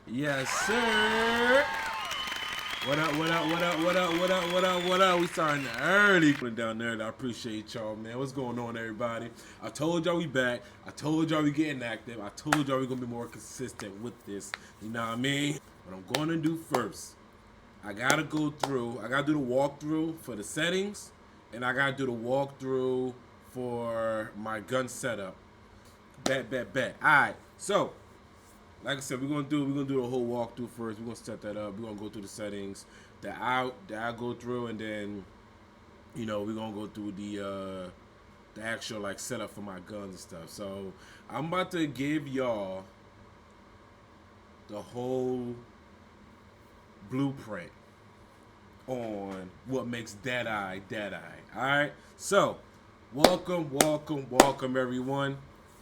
Yes, sir. What up, what up, what up, what up, what up, what up, what up? We starting early down there. I appreciate y'all, man. What's going on, everybody? I told y'all we back. I told y'all we getting active. I told y'all we gonna be more consistent with this. You know what I mean? What I'm gonna do first, I gotta do the walkthrough for the settings, and I gotta do the walkthrough for my gun setup. Bet. Alright, so like I said, we're gonna do the whole walkthrough first. We're gonna set that up. We're gonna go through the settings that I go through, and then we're gonna go through the actual like setup for my guns and stuff. So I'm about to give y'all the whole blueprint on what makes Deadeye Deadeye. All right, so welcome everyone.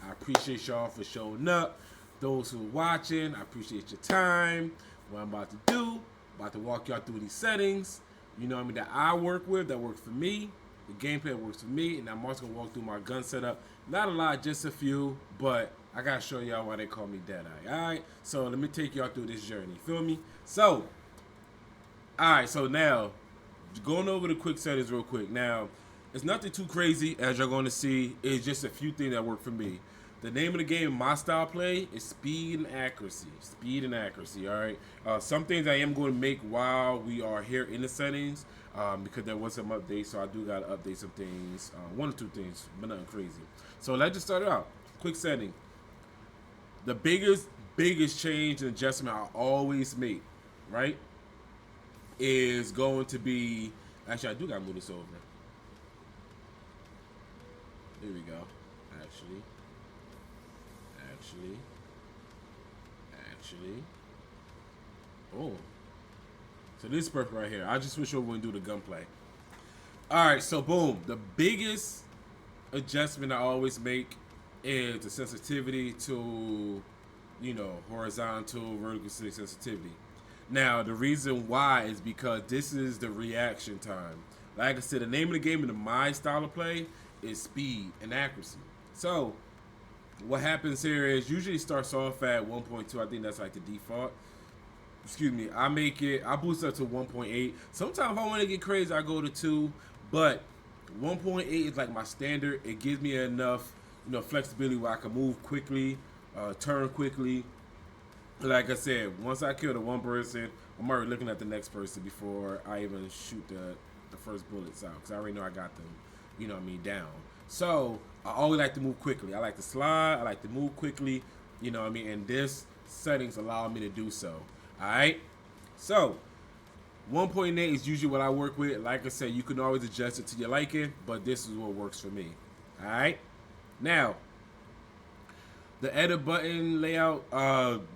I appreciate y'all for showing up. Those who are watching, I appreciate your time. What I'm about to do, about to walk y'all through these settings. You know what I mean, that I work with, that works for me. The gameplay works for me, and I'm also gonna walk through my gun setup. Not a lot, just a few, but I gotta show y'all why they call me Deadeye. Alright, so let me take y'all through this journey. Feel me? So, alright, so now, going over the quick settings real quick. Now, it's nothing too crazy, as you're going to see. It's just a few things that work for me. The name of the game, my style play, is speed and accuracy. Speed and accuracy, all right? Some things I am going to make while we are here in the settings, because there was some updates, so I do got to update some things. One or two things, but nothing crazy. So let's just start it out. Quick setting. The biggest change and adjustment I always make, right, is going to be... Actually, I do got to move this over. There we go. Actually. Oh. So this is perfect right here. I just switch over and do the gunplay. Alright, so boom. The biggest adjustment I always make is the sensitivity to, horizontal, vertical sensitivity. Now, the reason why is because this is the reaction time. Like I said, the name of the game in my style of play is speed and accuracy. So, what happens here is usually starts off at 1.2. I think that's like the default. Excuse me. I boost up to 1.8. Sometimes if I want to get crazy, I go to 2. But 1.8 is like my standard. It gives me enough, flexibility where I can move quickly, turn quickly. Like I said, once I kill the one person, I'm already looking at the next person before I even shoot the first bullets out, because I already know I got them, down. So I always like to move quickly. I like to slide. I like to move quickly. And this settings allow me to do so. All right. So 1.8 is usually what I work with. Like I said, you can always adjust it to your liking, but this is what works for me. All right. Now, the edit button layout,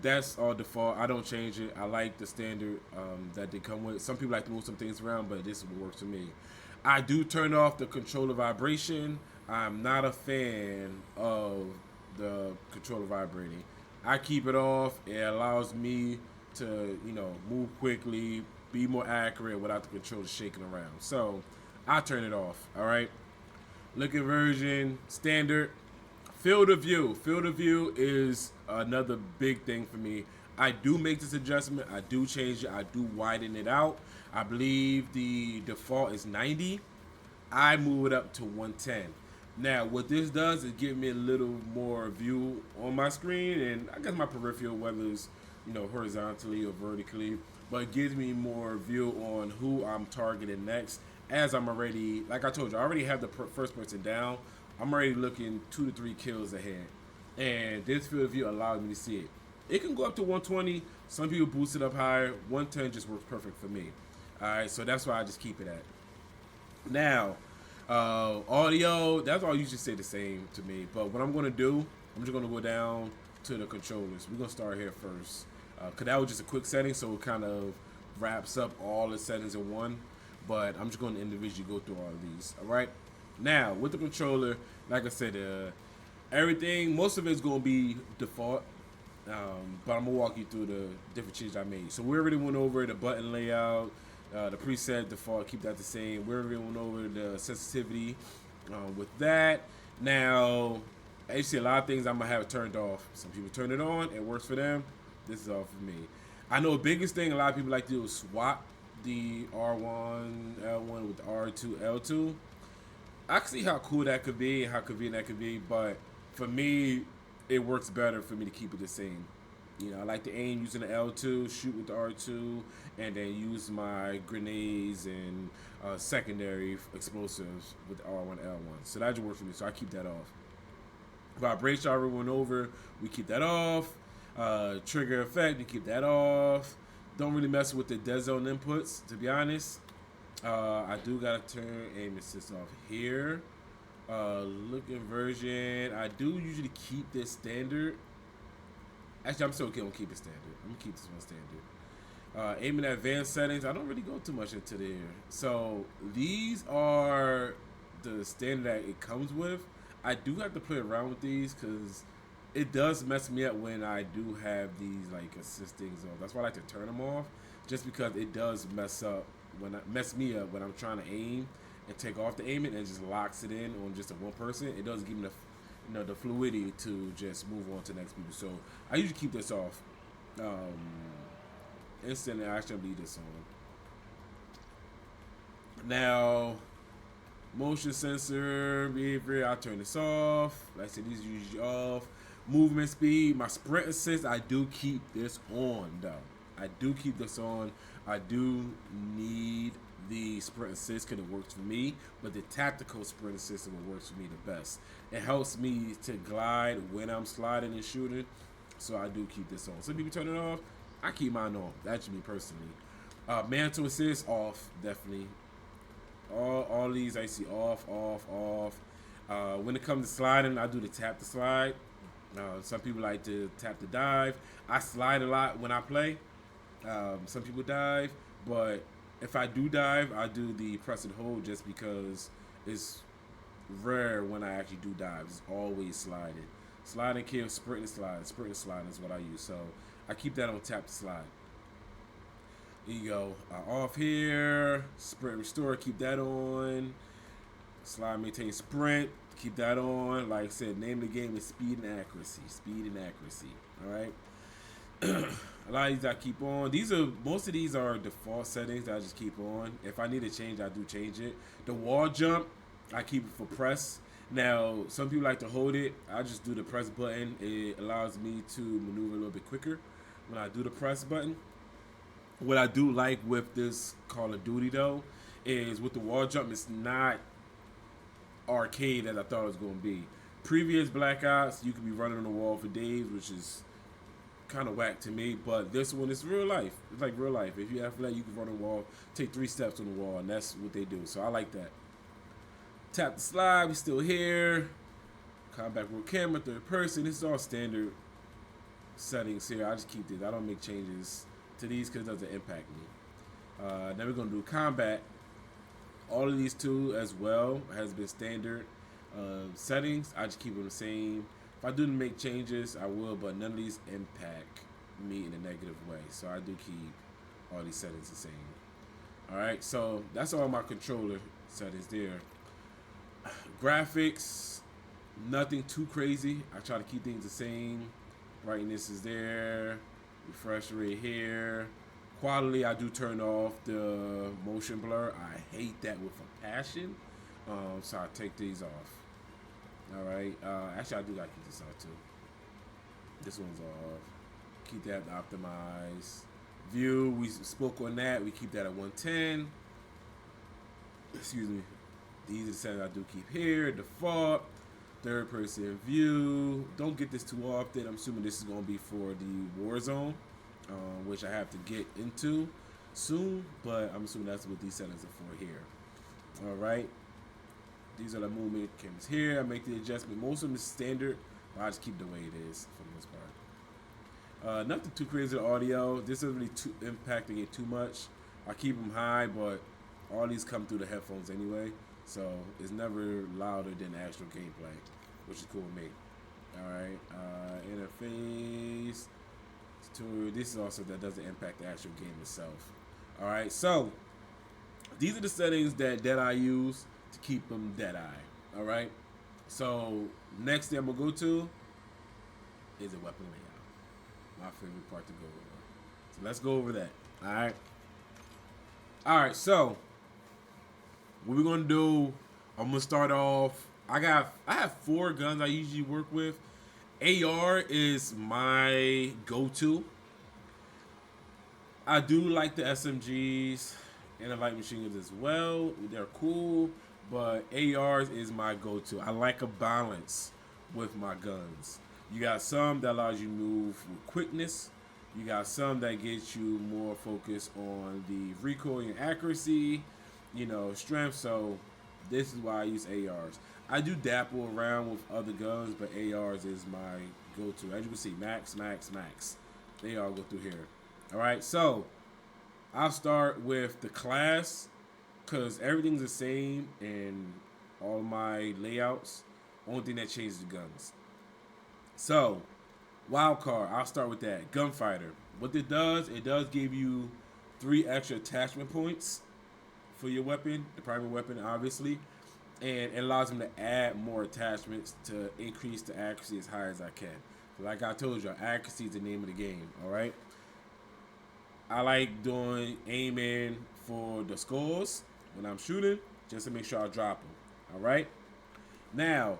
that's all default. I don't change it. I like the standard that they come with. Some people like to move some things around, but this is what works for me. I do turn off the controller vibration. I'm not a fan of the controller vibrating. I keep it off. It allows me to, move quickly, be more accurate without the controller shaking around. So I turn it off. All right. Looking version, standard. Field of view. Field of view is another big thing for me. I do make this adjustment. I do change it. I do widen it out. I believe the default is 90. I move it up to 110. Now, what this does is give me a little more view on my screen, and I guess my peripheral, whether it's horizontally or vertically, but it gives me more view on who I'm targeting next. As I'm already, like I told you, I already have the first person down. I'm already looking 2 to 3 kills ahead, and this field of view allows me to see it. It can go up to 120. Some people boost it up higher. 110 just works perfect for me. All right, so that's why I just keep it at. Now, audio, that's all you should say the same to me. But what I'm going to do, I'm just going to go down to the controllers. We're going to start here first. Because that was just a quick setting, so it kind of wraps up all the settings in one. But I'm just going to individually go through all of these. All right? Now, with the controller, like I said, everything, most of it's going to be default. But I'm going to walk you through the different changes I made. So we already went over the button layout, the preset default, keep that the same. We already went over the sensitivity with that. Now, actually, a lot of things I'm going to have turned off. Some people turn it on. It works for them. This is all for me. I know the biggest thing a lot of people like to do is swap the R1 L1 with the R2 L2. I can see how cool that could be and how convenient that could be, but for me, it works better for me to keep it the same. You know, I like to aim using the L2, shoot with the R2, and then use my grenades and secondary explosives with the R1 L1. So that just works for me. So I keep that off. Vibration already went over. We keep that off. Trigger effect, we keep that off. Don't really mess with the dead zone inputs, to be honest. I do gotta turn aim assist off here. Look inversion. I do usually keep this standard. Actually, I'm still gonna keep it standard. I'm gonna keep this one standard. Aiming at advanced settings. I don't really go too much into there. So these are the standard that it comes with. I do have to play around with these because it does mess me up when I do have these like assisting zones. That's why I like to turn them off, just because it does mess me up when I'm trying to aim and take off the aiming and it just locks it in on just a one person. It doesn't give me the fluidity to just move on to the next people. So I usually keep this off. Instant action, leave this on. Now, motion sensor behavior, I turn this off. Like I said, these are usually off. Movement speed, my sprint assist, I do keep this on though. I do keep this on. I do need the sprint assist because it works for me, but the tactical sprint assist is what works for me the best. It helps me to glide when I'm sliding and shooting, so I do keep this on. Some people turn it off. I keep mine on. That's me personally. Mantle assist off, definitely. All these I see off. When it comes to sliding, I do the tap to slide. Some people like to tap the dive. I slide a lot when I play. Some people dive, but if I do dive, I do the press and hold just because it's rare when I actually do dive. It's always sliding. Sliding kills, sprint and slide. Sprint and slide is what I use. So I keep that on tap to slide. There you go. Off here. Sprint restore, keep that on. Slide maintain sprint. Keep that on. Like I said, name of the game is speed and accuracy. Speed and accuracy. Alright. A lot of these I keep on. Most of these are default settings that I just keep on. If I need to change, I do change it. The wall jump, I keep it for press. Now, some people like to hold it. I just do the press button. It allows me to maneuver a little bit quicker when I do the press button. What I do like with this Call of Duty though is with the wall jump, it's not arcade as I thought it was going to be. Previous Black Ops, you could be running on the wall for days, which is kind of whack to me, but this one is real life. It's like real life. If you have that, you can run on the wall, take 3 steps on the wall, and that's what they do. So I like that. Tap the slide, we still here. Combat roll camera, third person. This is all standard settings here. I just keep this. I don't make changes to these because it doesn't impact me. Then we're going to do combat. All of these two as well has been standard settings. I just keep them the same. If I do make changes, I will, but none of these impact me in a negative way. So I do keep all these settings the same. Alright, so that's all my controller settings there. Graphics, nothing too crazy. I try to keep things the same. Brightness is there. Refresh rate here. Quality, I do turn off the motion blur. I hate that with a passion. So I take these off. Alright. Actually, I do gotta keep this off too. This one's off. Keep that optimized. View, we spoke on that. We keep that at 110. Excuse me. These are the settings I do keep here. Default. Third person view. Don't get this too often. I'm assuming this is going to be for the Warzone, which I have to get into soon. But I'm assuming that's what these settings are for here. Alright. These are the movement cameras here. I make the adjustment. Most of them is standard, but I just keep the way it is for the most part. Nothing too crazy with audio. This isn't really impacting it too much. I keep them high, but all these come through the headphones anyway. So it's never louder than the actual gameplay, which is cool with me. Alright. Interface. This is also that doesn't impact the actual game itself. Alright, so these are the settings that Deadeye use to keep them Deadeye. Alright. So next thing I'm gonna go to is a weapon layout. My favorite part to go over. So let's go over that. All right. All right. So what we're gonna do? I'm gonna start off. I have 4 guns I usually work with. AR is my go-to. I do like the SMGs and the light machine guns as well. They're cool, but ARs is my go-to. I like a balance with my guns. You got some that allows you to move with quickness. You got some that gets you more focused on the recoil and accuracy, strength. So this is why I use ARs. I do dabble around with other guns, but ARs is my go-to. As you can see, max, max, max. They all go through here. All right, so I'll start with the class because everything's the same in all my layouts. Only thing that changes the guns. So, wild card, I'll start with that. Gunfighter. What it does give you 3 extra attachment points for your weapon, the primary weapon, obviously. And it allows them to add more attachments to increase the accuracy as high as I can. Like I told you, accuracy is the name of the game, all right? I like doing aiming for the scores when I'm shooting, just to make sure I drop them. All right. Now,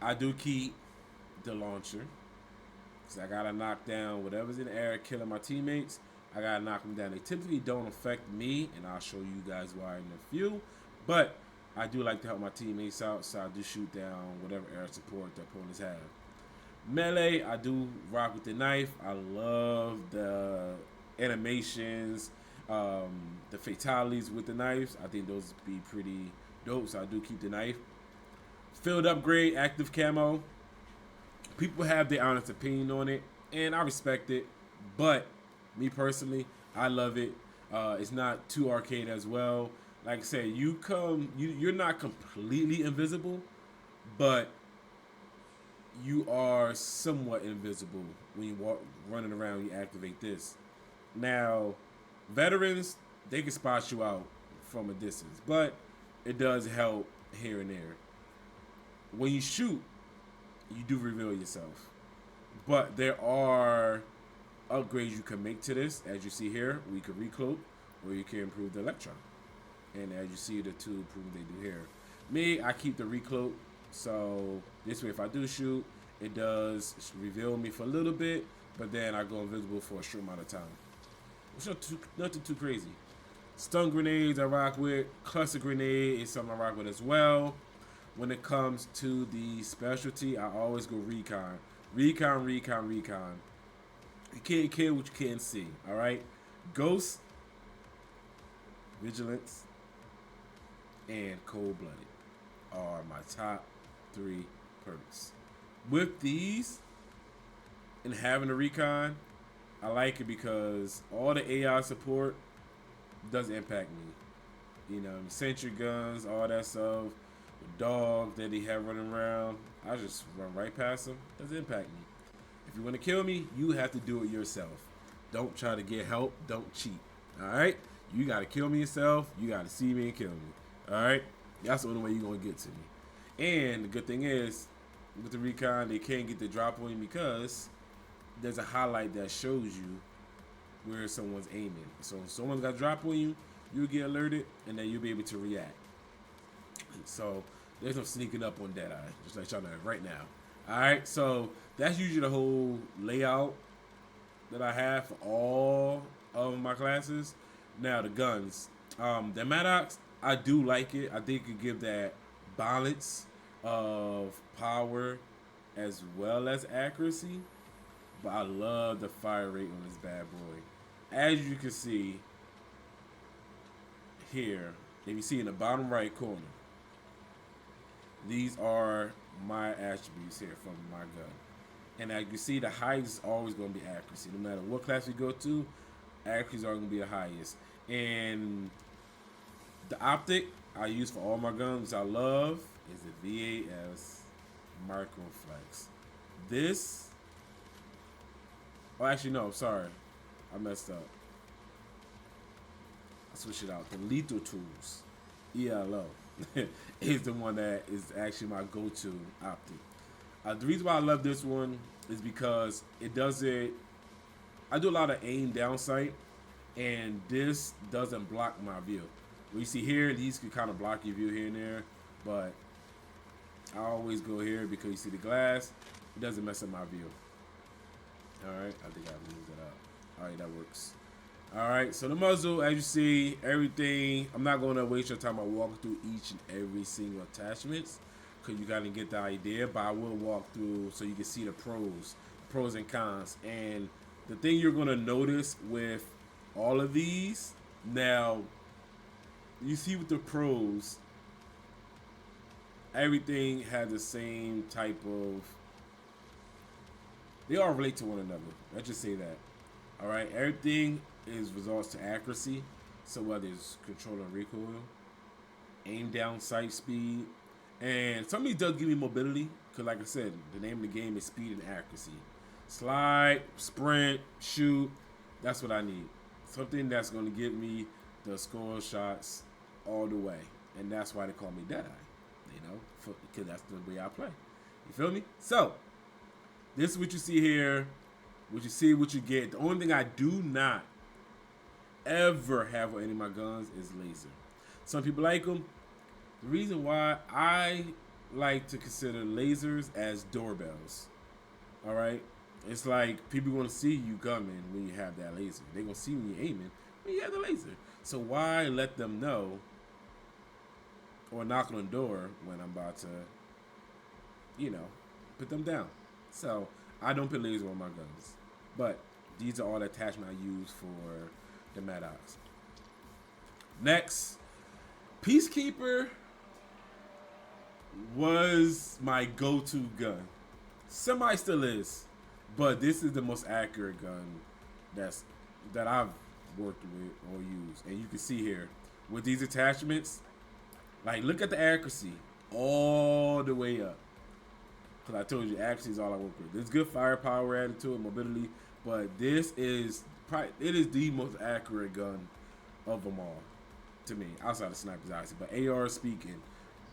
I do keep the launcher, because I gotta knock down whatever's in the air, killing my teammates. I gotta knock them down. They typically don't affect me, and I'll show you guys why in a few. But I do like to help my teammates out, so I do shoot down whatever air support the opponents have. Melee, I do rock with the knife. I love the animations, the fatalities with the knives. I think those would be pretty dope, so I do keep the knife. Field upgrade, active camo. People have their honest opinion on it, and I respect it. But me personally, I love it. It's not too arcade as well. Like I said, you're not completely invisible, but you are somewhat invisible when you walk running around. You activate this. Now, veterans, they can spot you out from a distance, but it does help here and there. When you shoot, you do reveal yourself, but there are upgrades you can make to this. As you see here, we can recloak, or you can improve the electron. And as you see, the 2 improvements they do here. Me, I keep the recloak, so this way if I do shoot, it does reveal me for a little bit, but then I go invisible for a short amount of time. It's nothing too crazy. Stun grenades I rock with. Cluster grenade is something I rock with as well. When it comes to the specialty, I always go recon. Recon, recon, recon. You can't kill what you can't see, alright? Ghost, vigilance, and cold-blooded are my top 3 perks. With these, and having a recon, I like it because all the AI support doesn't impact me. Sentry guns, all that stuff, the dog that they have running around, I just run right past them. Doesn't impact me. If you want to kill me, you have to do it yourself. Don't try to get help. Don't cheat. All right? You got to kill me yourself. You got to see me and kill me. All right? That's the only way you're going to get to me. And the good thing is, with the recon, they can't get the drop on you because there's a highlight that shows you where someone's aiming. So if someone's got a drop on you, you'll get alerted, and then you'll be able to react. So there's no sneaking up on Deadeye, just like y'all know right now. All right, so that's usually the whole layout that I have for all of my classes. Now the guns, the Maddox, I do like it. I think it could give that balance of power as well as accuracy. But I love the fire rate on this bad boy. As you can see here, if you see in the bottom right corner, these are my attributes here from my gun. And as you see, the highest is always going to be accuracy. No matter what class we go to, accuracy is always going to be the highest. And the optic I use for all my guns I love is the VAS Microflex. This, oh actually no, sorry, I messed up. I switched it out. The Lethal Tools, ELO, is the one that is actually my go-to optic. The reason why I love this one is because it doesn't. I do a lot of aim down sight, and this doesn't block my view. What you see here, these can kind of block your view here and there, but I always go here because you see the glass. It doesn't mess up my view. All right, I think I moved that out. All right, that works. All right, so the muzzle, as you see, everything. I'm not going to waste your time by walking through each and every single attachments because you got to get the idea. But I will walk through so you can see the pros and cons. And the thing you're going to notice with all of these, now, you see with the pros, everything has the same type of. They all relate to one another. Let's just say that. All right, everything is results to accuracy. So whether it's control and recoil, aim down, sight speed, and some of these does give me mobility. Cause like I said, the name of the game is speed and accuracy. Slide, sprint, shoot. That's what I need. Something that's going to give me the score shots all the way, and that's why they call me Deadeye. You know, because that's the way I play. You feel me? So this is what you see here. What you see, what you get. The only thing I do not ever have with any of my guns is laser. Some people like them. The reason why I like to consider lasers as doorbells. All right? It's like people going to see you gunning when you have that laser. They're going to see when you're aiming when you have the laser. So why let them know or knock on the door when I'm about to, you know, put them down? So I don't put laser on my guns. But these are all the attachments I use for the Maddox. Next, Peacekeeper was my go-to gun. Semi still is, but this is the most accurate gun that I've worked with or used. And you can see here with these attachments, like look at the accuracy all the way up. Because I told you, accuracy is all I work with. There's good firepower added to it, mobility, but this is probably the most accurate gun of them all to me, outside of snipers, obviously. But AR speaking,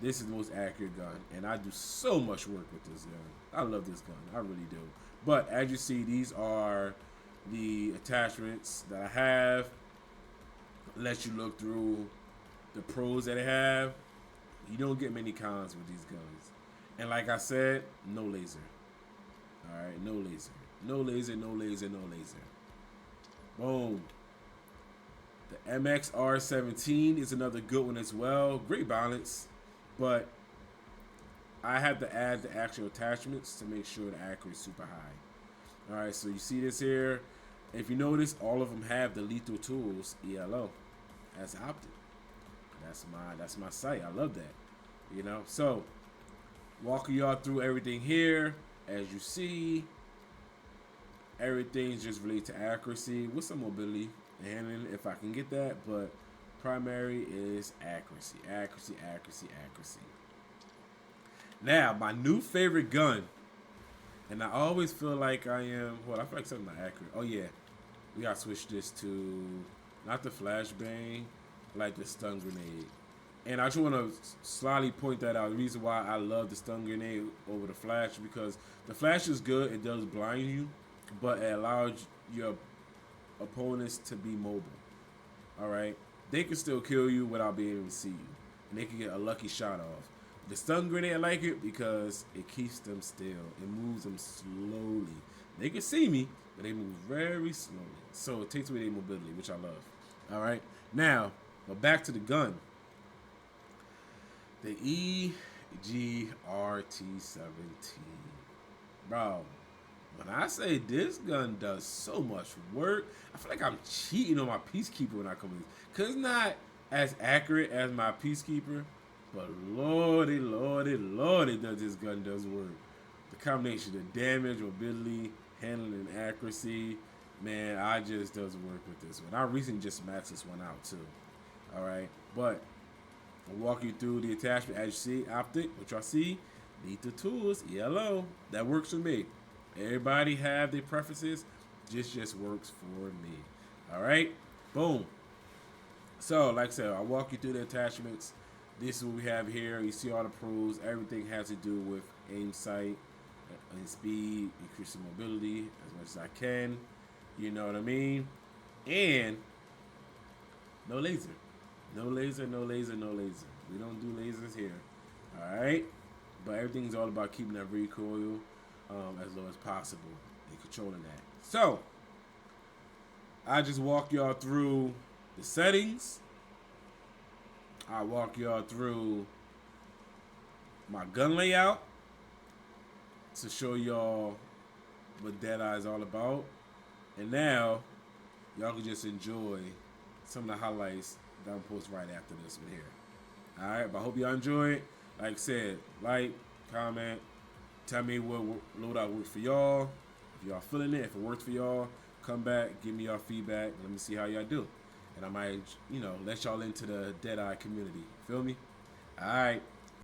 this is the most accurate gun, and I do so much work with this gun. I love this gun, I really do. But as you see, these are the attachments that I have. Let you look through the pros that I have. You don't get many cons with these guns. And like I said, no laser. All right, no laser. No laser, no laser, no laser. Boom. The MXR17 is another good one as well. Great balance, but I have to add the actual attachments to make sure the accuracy is super high. All right, so you see this here. If you notice, all of them have the lethal tools ELO as optic. That's my sight. I love that. You know, so walking y'all through everything here. As you see, everything's just related to accuracy with some mobility and handling if I can get that, but primary is accuracy, accuracy, accuracy, accuracy. Now, my new favorite gun, and I always feel like I am, well, I feel like something not accurate. Oh yeah, we gotta switch this to, not the flashbang, like the stun grenade. And I just want to slightly point that out. The reason why I love the stun grenade over the flash, because the flash is good. It does blind you, but it allows your opponents to be mobile. All right? They can still kill you without being able to see you. And they can get a lucky shot off. The stun grenade, I like it because it keeps them still. It moves them slowly. They can see me, but they move very slowly. So it takes away their mobility, which I love. All right? Now, but back to the gun. The EGRT-17. Bro, when I say this gun does so much work, I feel like I'm cheating on my Peacekeeper when I come in. Because it's not as accurate as my Peacekeeper, but lordy, lordy, lordy does this gun does work. The combination of damage, mobility, handling, and accuracy, man, I just does work with this one. I recently just maxed this one out too. Alright, but I'll walk you through the attachment. As you see, optic, which I see, lethal tools, ELO. That works for me. Everybody have their preferences. This just works for me. All right, boom. So, like I said, I'll walk you through the attachments. This is what we have here. You see all the pros. Everything has to do with aim sight, in speed, increasing mobility as much as I can. You know what I mean? And no laser. No laser, no laser, no laser. We don't do lasers here. Alright? But everything's all about keeping that recoil as low as possible and controlling that. So, I just walk y'all through the settings. I walk y'all through my gun layout to show y'all what Deadeye is all about. And now, y'all can just enjoy some of the highlights that I'm post right after this one here. Alright, but I hope y'all enjoy it. Like I said, like, comment, tell me what loadout works for y'all. If y'all feeling it, if it works for y'all, come back, give me your feedback, let me see how y'all do. And I might, let y'all into the Deadeye community. Feel me? Alright.